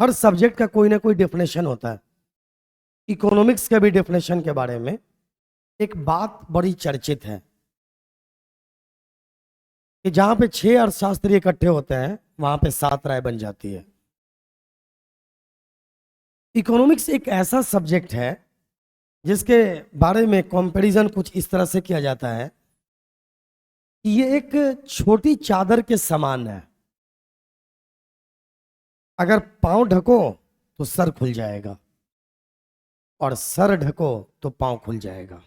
हर subject का कोई ना कोई डेफिनेशन होता है। इकोनॉमिक्स के भी डेफिनेशन के बारे में एक बात बड़ी चर्चित है कि जहां पे 6 अर्थशास्त्री इकट्ठे होते हैं वहां पे 7 राय बन जाती है। इकोनॉमिक्स एक ऐसा सब्जेक्ट है जिसके बारे में कंपैरिजन कुछ इस तरह से किया जाता है कि ये एक छोटी चादर के समान है। अगर पांव ढको तो सर खुल जाएगा और सर ढको तो पांव खुल जाएगा।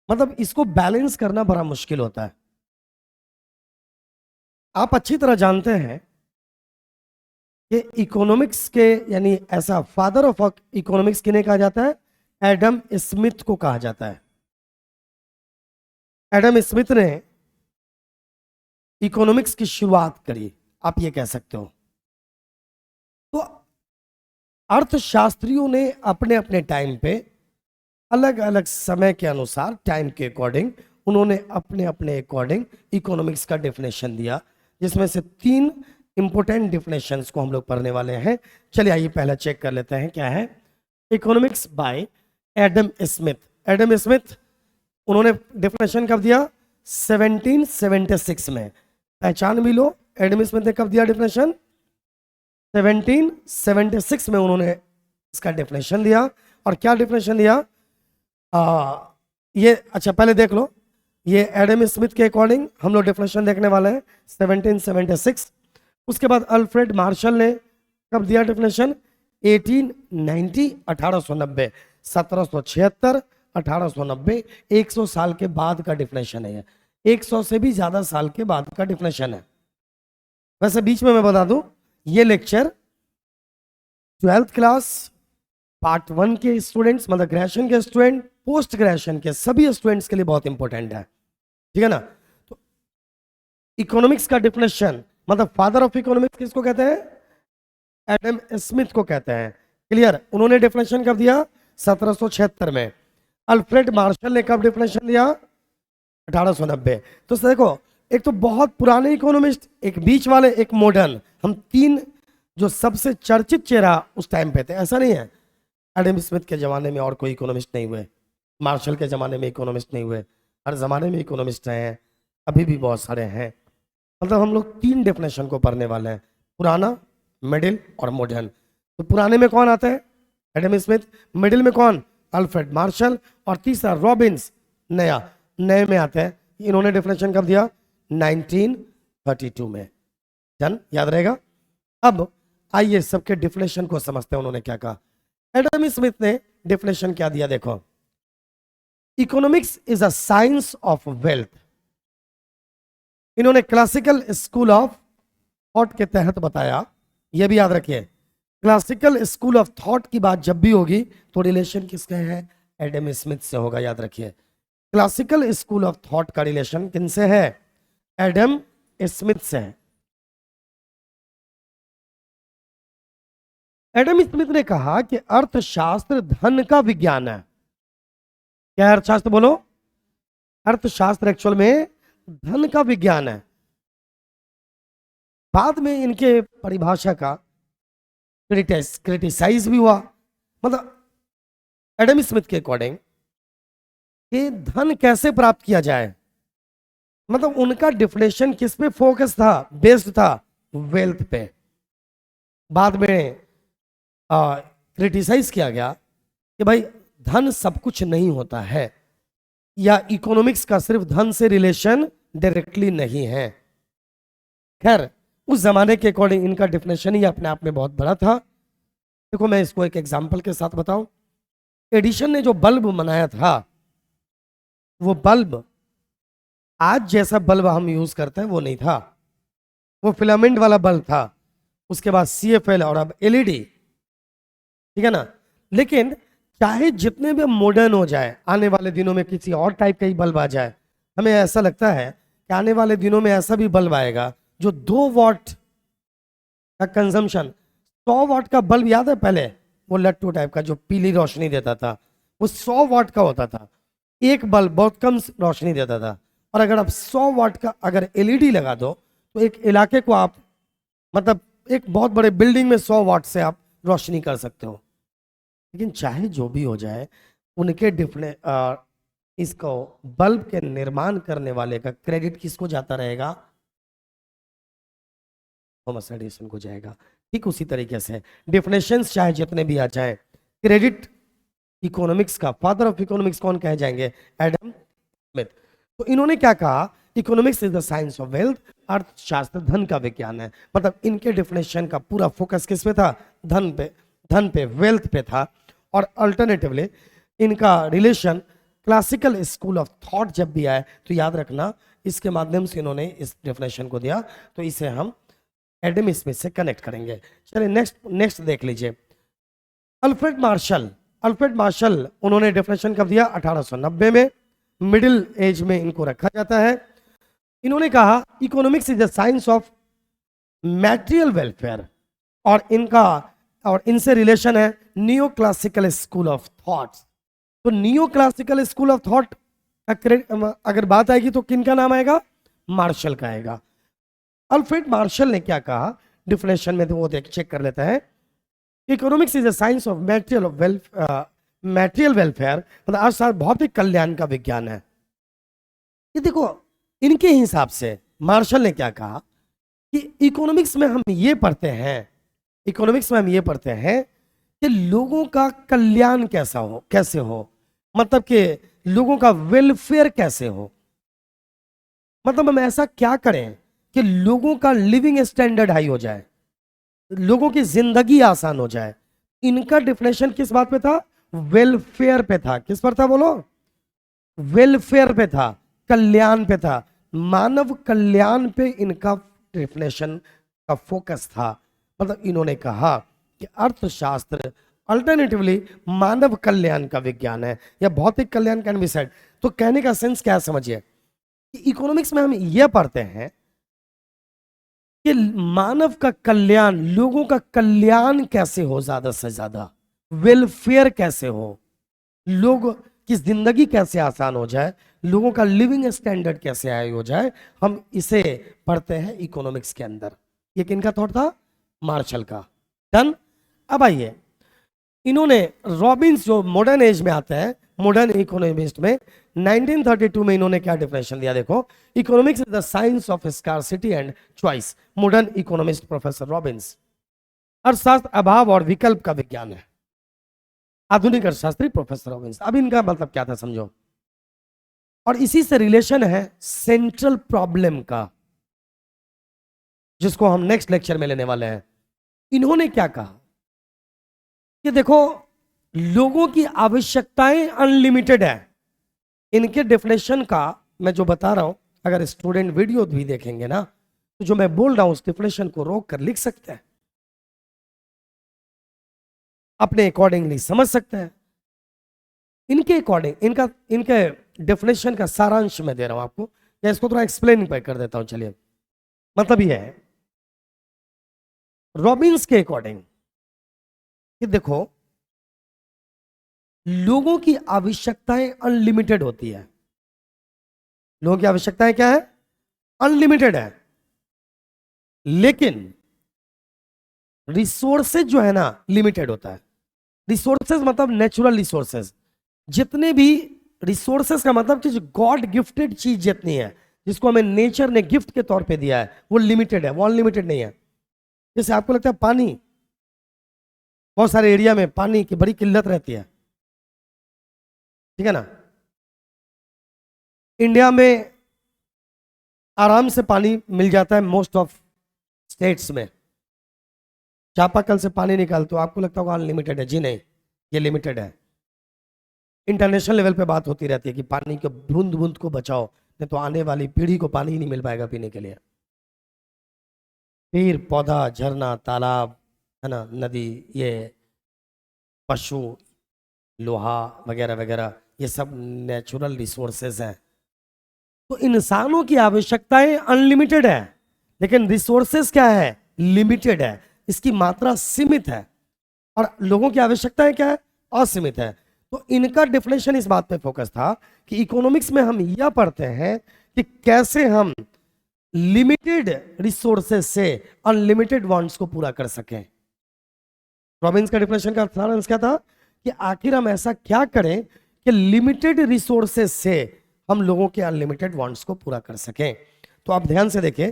मतलब इसको बैलेंस करना बड़ा मुश्किल होता है। आप अच्छी तरह जानते हैं कि इकोनॉमिक्स के यानी ऐसा फादर ऑफ इकोनॉमिक्स किन्हें कहा जाता है? एडम स्मिथ को कहा जाता है। एडम स्मिथ ने इकोनॉमिक्स की शुरुआत करी, आप ये कह सकते हो। तो अर्थशास्त्रियों ने अपने अपने टाइम पे अलग अलग समय के अनुसार टाइम के अकॉर्डिंग उन्होंने अपने अपने अकॉर्डिंग इकोनॉमिक्स का डेफिनेशन दिया, जिसमें से 3 इंपॉर्टेंट डेफिनेशंस को हम लोग पढ़ने वाले हैं। चलिए आइए पहला चेक कर लेते हैं क्या है। Economics bye Adam Smith. Adam Smith उन्होंने डेफिनेशन कब दिया? 1776 में। पहचान भी लो, एडम स्मिथ ने कब दिया डेफिनेशन? 1776 में उन्होंने इसका डेफिनेशन दिया। और क्या डेफिनेशन दिया? ये अच्छा पहले देख लो, ये एडम स्मिथ के अकॉर्डिंग हम लोग डेफिनेशन देखने वाले हैं 1776। उसके बाद अल्फ्रेड मार्शल ने कब दिया डेफिनेशन? 1890 1890 1776 1890 100 साल के बाद का डेफिनेशन है। 100 से भी ज्यादा साल के बाद का डेफिनेशन है। वैसे बीच में मैं बता दूं, ये लेक्चर 12th क्लास पार्ट 1 के स्टूडेंट्स, मतलब ग्रेजुएशन के स्टूडेंट, पोस्ट ग्रेजुएशन के सभी स्टूडेंट्स के लिए बहुत इंपॉर्टेंट है, ठीक है ना। तो इकोनॉमिक्स का डेफिनेशन मतलब फादर ऑफ इकोनॉमिक्स किसको कहते हैं? एडम स्मिथ को कहते हैं। क्लियर? उन्होंने डेफिनेशन कब दिया? 1776 में। अल्फ्रेड मार्शल ने कब डेफिनेशन दिया? 1890। तो देखो, एक तो बहुत पुराने इकोनॉमिस्ट, एक बीच वाले, एक मॉडर्न, हम 3 जो सबसे चर्चित चेहरा उस टाइम पे थे। ऐसा नहीं है एडम स्मिथ के जमाने में और कोई इकोनॉमिस्ट नहीं हुए, मार्शल के जमाने में इकोनॉमिस्ट नहीं हुए, हर जमाने में इकोनॉमिस्ट रहे हैं, अभी भी बहुत सारे हैं। मतलब हम लोग 3 डेफिनेशन को पढ़ने वाले हैं, पुराना, मिडिल और मॉडर्न। तो पुराने में कौन आता है? Adam Smith. मिडिल में कौन? Alfred Marshall. और तीसरा रॉबिन्स, नया, नए में आता है। इन्होंने डेफिनेशन कब दिया? 1932 में। डन, याद रहेगा। अब आइए सबके डेफिनेशन को समझते हैं उन्होंने क्या कहा। एडम स्मिथ ने डेफिनेशन क्या दिया, देखो। Economics is a science of wealth. इन्होंने क्लासिकल स्कूल ऑफ थॉट के तहत बताया, यह भी याद रखिए, क्लासिकल स्कूल ऑफ थॉट की बात जब भी होगी तो रिलेशन किसके है? एडम स्मिथ से होगा, याद रखिए। क्लासिकल स्कूल ऑफ थॉट का रिलेशन किनसे है? एडम स्मिथ से है। एडम स्मिथ ने कहा कि अर्थशास्त्र धन का विज्ञान है। क्या है अर्थशास्त्र? बोलो। अर्थशास्त्र एक्चुअल में धन का विज्ञान है। बाद में इनके परिभाषा का क्रिटिसाइज भी हुआ। मतलब एडम स्मिथ के अकॉर्डिंग कि धन कैसे प्राप्त किया जाए, मतलब उनका डिफिनेशन किस पे फोकस था? बेस्ड था वेल्थ पे। बाद में क्रिटिसाइज किया गया कि भाई धन सब कुछ नहीं होता है, या इकोनॉमिक्स का सिर्फ धन से रिलेशन डायरेक्टली नहीं है। खैर, उस जमाने के अकॉर्डिंग इनका डेफिनेशन ही अपने आप में बहुत बड़ा था। देखो मैं इसको एक एग्जांपल के साथ बताऊं। एडिशन ने जो बल्ब बनाया था, वो बल्ब आज जैसा बल्ब हम यूज करते हैं वो नहीं था, वो फिलामेंट वाला बल्ब था। उसके बाद CFL और अब LED, ठीक है ना। लेकिन चाहे जितने भी मॉडर्न हो जाए, आने वाले दिनों में किसी और टाइप का ही बल्ब आ जाए, हमें ऐसा लगता है कि आने वाले दिनों में ऐसा भी बल्ब आएगा जो 2 वॉट का कंजम्पशन, 100 वॉट का बल्ब याद है पहले, वो लट्टू टाइप का जो पीली रोशनी देता था, वो 100 वॉट का होता था। एक बल्ब बहुत कम रोशनी देता था। और अगर आप 100 वॉट का अगर LED लगा दो तो एक इलाके को आप मतलब एक बहुत बड़े बिल्डिंग में 100 वाट से आप रोशनी कर सकते हो। लेकिन चाहे जो भी हो जाए, उनके इसको बल्ब के निर्माण करने वाले का क्रेडिट किसको जाता रहेगा? थॉमस एडिसन को जाएगा। ठीक उसी तरीके से डिफिनेशंस चाहे जितने भी आ जाए, क्रेडिट इकोनॉमिक्स का फादर ऑफ इकोनॉमिक्स कौन कहे जाएंगे? Adam Smith. तो इन्होंने क्या कहा? Economics is the science of wealth, अर्थशास्त्र धन का विज्ञान है। मतलब इनके डिफिनेशन का पूरा फोकस किस पे था? धन पे, वेल्थ पे था। और अल्टरनेटिवली इनका relation classical school of thought जब भी आए तो याद रखना इसके माध्यम से इन्होंने इस डेफिनेशन को दिया। तो इसे हम एडम स्मिथ से कनेक्ट करेंगे। चलिए नेक्स्ट देख लीजिए, अल्फ्रेड मार्शल उन्होंने डेफिनेशन कब दिया? 1890 में। मिडिल एज में इनको रखा जाता है। इन्होंने कहा economics is the science of material welfare, और इनसे रिलेशन है neo classical school of thoughts. तो neo classical school of thought अगर बात आएगी तो किन का नाम आएगा? मार्शल का आएगा। अल्फ्रेड मार्शल ने क्या कहा डिफिनेशन में, तो वो चेक कर लेता है। Economics is a science of material welfare, मतलब अर्थशास्त्र भौतिक कल्याण का विज्ञान है। ये देखो इनके हिसाब से मार्शल ने क्या कहा कि इकोनॉमिक्स में हम ये पढ़ते हैं कि लोगों का कल्याण कैसे हो, मतलब कि लोगों का वेलफेयर कैसे हो। मतलब हम ऐसा क्या करें कि लोगों का लिविंग स्टैंडर्ड हाई हो जाए, लोगों की जिंदगी आसान हो जाए। इनका डिफिनेशन किस बात पे था? वेलफेयर पे था। किस पर था बोलो? वेलफेयर पे था, कल्याण पे था, मानव कल्याण पे इनका डिफिनेशन का फोकस था। मतलब इन्होंने कहा कि अर्थशास्त्र अल्टरनेटिवली मानव कल्याण का विज्ञान है, या भौतिक कल्याण कैन बी सेड। तो कहने का सेंस क्या समझिए कि इकोनॉमिक्स में हम यह पढ़ते हैं कि मानव का कल्याण, लोगों का कल्याण कैसे हो, ज्यादा से ज्यादा वेलफेयर कैसे हो, लोग की जिंदगी कैसे आसान हो जाए, लोगों का लिविंग स्टैंडर्ड कैसे हाई हो जाए, हम इसे पढ़ते हैं इकोनॉमिक्स के अंदर। ये किनका थॉट था? मार्शल का। डन। अब आइए, इन्होंने रॉबिन्स जो मॉडर्न एज में आता है, मॉडर्न इकोनॉमिस्ट में 1932 में इन्होंने क्या डिफिनेशन दिया? देखो, economics is the science of scarcity and choice. Modern economist professor Robins. अर्थशास्त्र अभाव और विकल्प का विज्ञान है। आधुनिक अर्थशास्त्री प्रोफेसर रॉबिन्स। अब इनका मतलब क्या था समझो, और इसी से रिलेशन है सेंट्रल प्रॉब्लम का, जिसको हम नेक्स्ट लेक्चर में लेने वाले हैं। इन्होंने क्या कहा कि देखो लोगों की आवश्यकताएं अनलिमिटेड है। इनके डेफिनेशन का मैं जो बता रहा हूं, अगर स्टूडेंट वीडियो भी देखेंगे ना, तो जो मैं बोल रहा हूं उस डेफिनेशन को रोक कर लिख सकते हैं, अपने अकॉर्डिंगली समझ सकते हैं। इनके अकॉर्डिंग इनके डेफिनेशन का सारांश मैं दे रहा हूं आपको, या इसको थोड़ा एक्सप्लेन कर देता हूं। चलिए, मतलब यह है रॉबिन्स के अकॉर्डिंग कि देखो लोगों की आवश्यकताएं अनलिमिटेड होती है। लोगों की आवश्यकताएं क्या है? अनलिमिटेड है। लेकिन रिसोर्सेज जो है ना, लिमिटेड होता है। रिसोर्सेज मतलब नेचुरल रिसोर्सेज, जितने भी रिसोर्सेज का मतलब कि जो गॉड गिफ्टेड चीज जितनी है, जिसको हमें नेचर ने गिफ्ट के तौर पे दिया है, वो लिमिटेड है, वो अनलिमिटेड नहीं है। जैसे आपको लगता है पानी, बहुत सारे एरिया में पानी की बड़ी किल्लत रहती है, ठीक है ना। इंडिया में आराम से पानी मिल जाता है मोस्ट ऑफ स्टेट्स में। चापाकल से पानी निकाल तो आपको लगता होगा अनलिमिटेड है। जी नहीं, ये लिमिटेड है। इंटरनेशनल लेवल पे बात होती रहती है कि पानी के बूंद बूंद को बचाओ, नहीं तो आने वाली पीढ़ी को पानी ही नहीं मिल पाएगा पीने के लिए। पेड़ पौधा, झरना, तालाब, है ना, नदी, ये पशु, लोहा वगैरह वगैरह, ये सब नेचुरल रिसोर्सेज हैं। तो इंसानों की आवश्यकताएं अनलिमिटेड है, लेकिन रिसोर्सेज क्या है? लिमिटेड है। इसकी मात्रा सीमित है। और लोगों की आवश्यकताएं क्या है? असीमित है। तो इनका डेफिनेशन इस बात पे फोकस था कि इकोनॉमिक्स में हम यह पढ़ते हैं कि कैसे हम लिमिटेड रिसोर्सेस से अनलिमिटेड वांट्स को पूरा कर सकें। रॉबिन्स का डिफिनेशन का सारांश क्या था कि आखिर हम ऐसा क्या करें कि लिमिटेड रिसोर्सेस से हम लोगों के अनलिमिटेड वांट्स को पूरा कर सकें। तो आप ध्यान से देखें,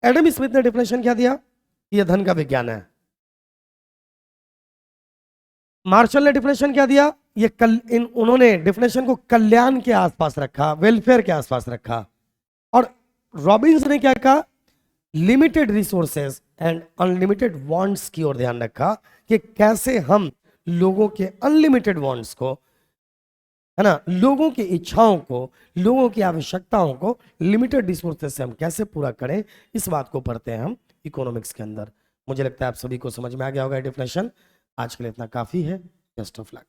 एडम स्मिथ ने डिफिनेशन क्या दिया? यह धन का विज्ञान है। मार्शल ने डिफिनेशन क्या दिया? ये उन्होंने डिफिनेशन को कल्याण के आसपास रखा, वेलफेयर के आसपास रखा। और रॉबिन्स ने क्या कहा? Limited resources and unlimited wants की ओर ध्यान रखा कि कैसे हम लोगों के अनलिमिटेड वांट्स को, है ना, लोगों की इच्छाओं को, लोगों की आवश्यकताओं को लिमिटेड रिसोर्सेज से हम कैसे पूरा करें। इस बात को पढ़ते हैं हम इकोनॉमिक्स के अंदर। मुझे लगता है आप सभी को समझ में आ गया होगा डेफिनेशन। आज के लिए इतना काफी है। Best of luck.